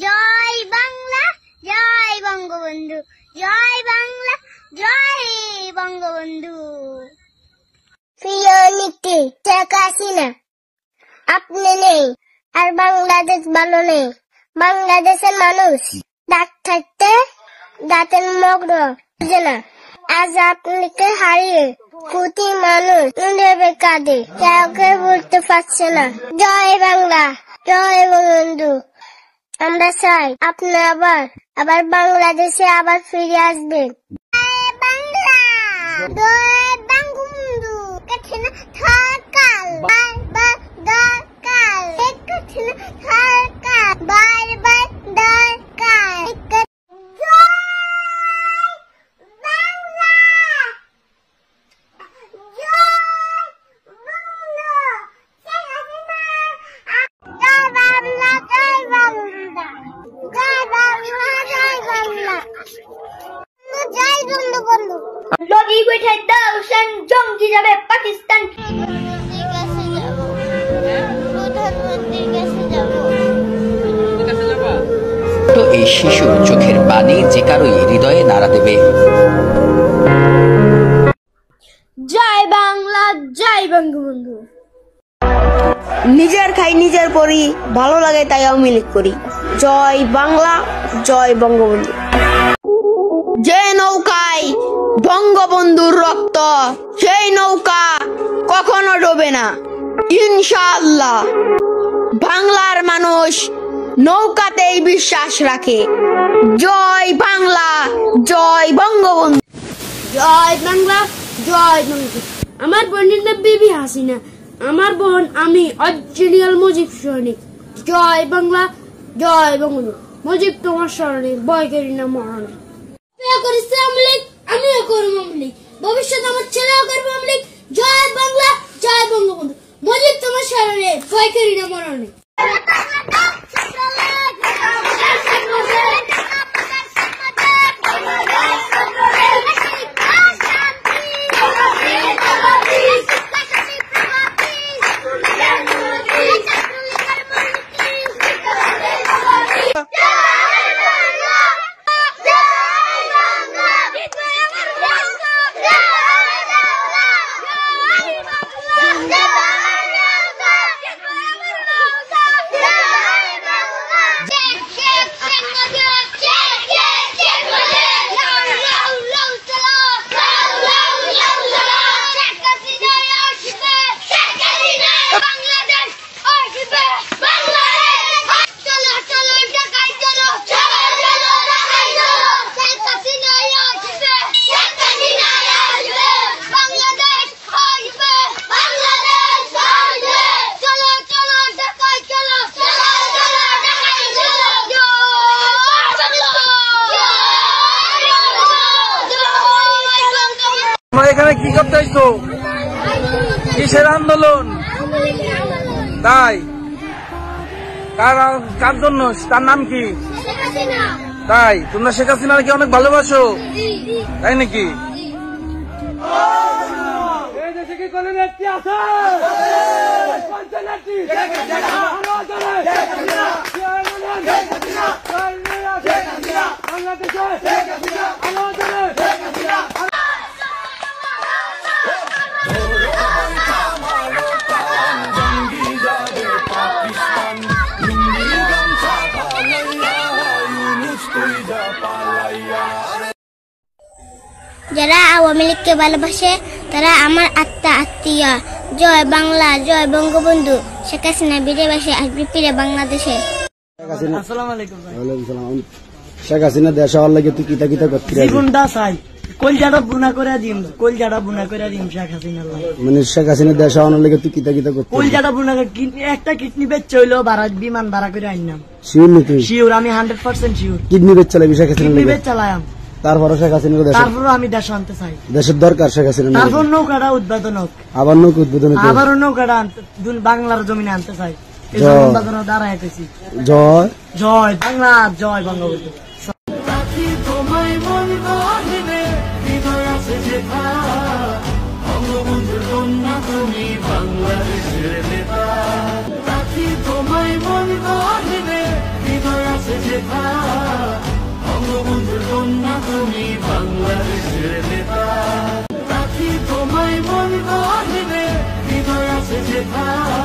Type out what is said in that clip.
জয় বাংলা, জয় বঙ্গবন্ধু, জয় বাংলা, জয় বঙ্গবন্ধু। প্রিয় নেত্রী শেখ হাসিনা, আপনি নেই আর বাংলাদেশ ভালো নেই। বাংলাদেশের মানুষ ডাক থাকতে দাঁতের মগ্ন বুঝে না। আজ আপনাকে হারিয়ে কোটি মানুষ নীরবে কাঁদে, কাউকে বলতে পারছে না। জয় বাংলা, জয় বঙ্গবন্ধু। আমরা চাই আপনি আবার বাংলাদেশে আবার ফিরে আসবেন। জয় বাংলা, জয় বঙ্গবন্ধু। কাছে থাকাল বারবার দরকার, কাছে থাকাল বারবার দরকার। যদি বেঠে দাও সেন জঙ্গি যাবে পাকিস্তান। তো এই শিশুর চোখের পানি যে কারোই হৃদয়ে নাড়া দেবে। জয় বাংলা, জয় বঙ্গবন্ধু। নিজের খাই নিজের পড়ি, ভালো লাগে তাই আওয়ামী লীগ করি। জয় বাংলা, জয় বঙ্গবন্ধু। যে নৌকায় বঙ্গবন্ধুর রক্ত, সেই নৌকা কখনো ডোবে না ইনশাআল্লাহ। বাংলার মানুষ নৌকাতেই বিশ্বাস রাখে। জয় বাংলা, জয় বঙ্গবন্ধু। জয় বাংলা, জয় বঙ্গবন্ধু। আমার বোনের নাম বিবি হাসিনা, আমার বোন আমি অরিজিনাল মুজিব সৈনিক। জয় বাংলা, জয় বঙ্গবন্ধু। মুজিব তোমার স্মরণে, ভয় করি না মরণে। করিস আওয়ামী লীগ, আমিও করব আওয়ামী লীগ, ভবিষ্যতে আমার ছেলেও করবে আওয়ামী লীগ। জয় বাংলা, জয় বঙ্গবন্ধু। মুজিব তোমার স্মরণে, ভয় করি না মরণে। এখানে কি করতে আইছো? কিসের আন্দোলন? তাই কার জন্য? তার নাম কি? তাই তোমরা শেখ হাসিনাকে অনেক ভালোবাসো, তাই নাকি? যারা আওয়ামী লীগকে ভালোবাসে তারা আমার আত্মীয়। জয় বাংলা, জয় বঙ্গবন্ধু। শেখ হাসিনা বিরে বাসে আসবে ফিরে বাংলাদেশে। শেখ হাসিনা দেশ হওয়ার লাগে তুই কিতা কিতা করতে জীবনটা চাই, কলজাটা বুনা করে দিম, কলজাটা বুনা করে দিম শেখ হাসিনার লাগে। মানে শেখ হাসিনা দেশ হওয়ার লাগে তুই কিতা কিতা করতে কলজাটা বুনা করে একটা কিডনি বেচ হইলো বিমান ভাড়া করে আইনাম। শিওর নি তুই? শিওর, আমি 100% শিওর। কিডনি বেচ চালাবি শেখ হাসিনা? কিডনি বেচ চালাম। তারপরে শেখ হাসিনা তারপরে আমি দেশ আনতে চাই। দেশের দরকার শেখ হাসিনা। তারপর নৌকাটা উদ্বোধন হোক, আবার নৌকা উদ্বোধন হোক, আবার নৌকাটা বাংলার জমিনে আনতে চাই। এই জন্য দাঁড়ায় গেছি। জয় জয় বাংলা, জয় বঙ্গবন্ধু। বাংলাদেশের নেতা তোমায় মন গড়ে হৃদয় আছে। যেথা, বঙ্গবন্ধুর কন্যা তুমি বাংলাদেশের নেতা। রাখি তোমায় মন গহনে, হৃদয় আছে যেথা।